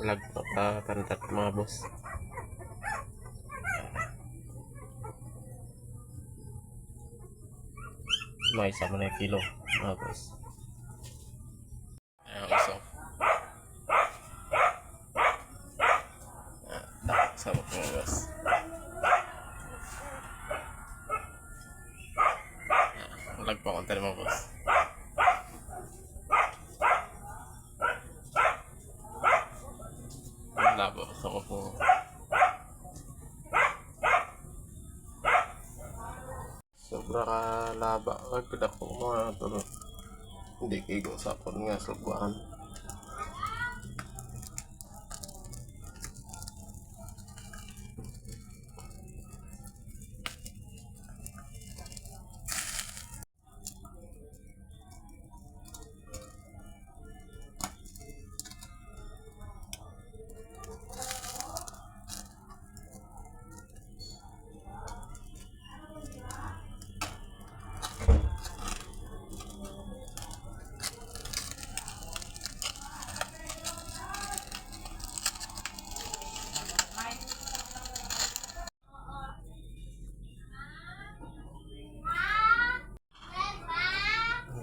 lagpak na kantat mga boss. May isa mo na kilo mga boss. Ayan isa. Sama po mga boss. Lagpak ko tayo mga boss. Labo sama po. Sobra ka laba. Ay, pidak ko mga ito. Hindi kigo sa akon nga subuan.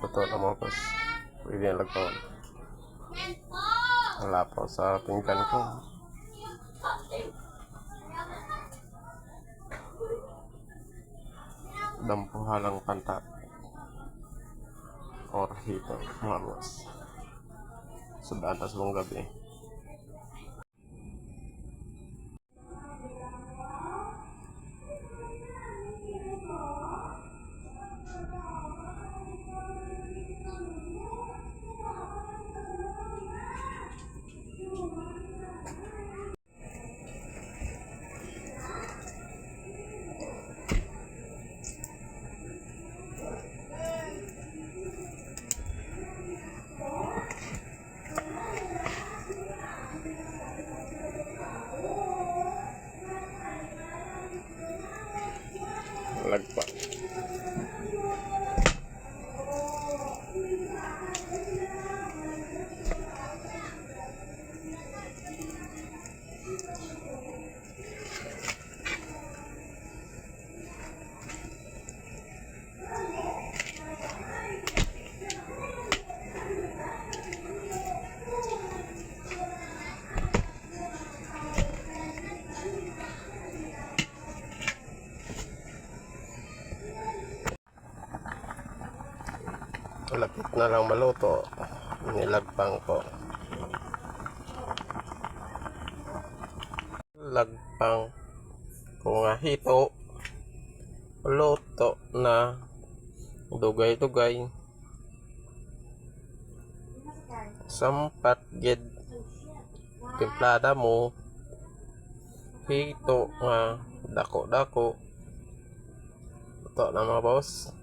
Betul na mga boss. Pwede yung lagpawan. Wala po sa pinggan ko. Dampuhalang pantat. Or hito mga boss. Sa atas mong gabi. Lagpak. Lapit na lang maluto, nilagpang ko. Lagpang ko nga hito, luto na dugay-dugay. Sampat gid timplada mo, hito nga dako-dako. Luto na mga boss.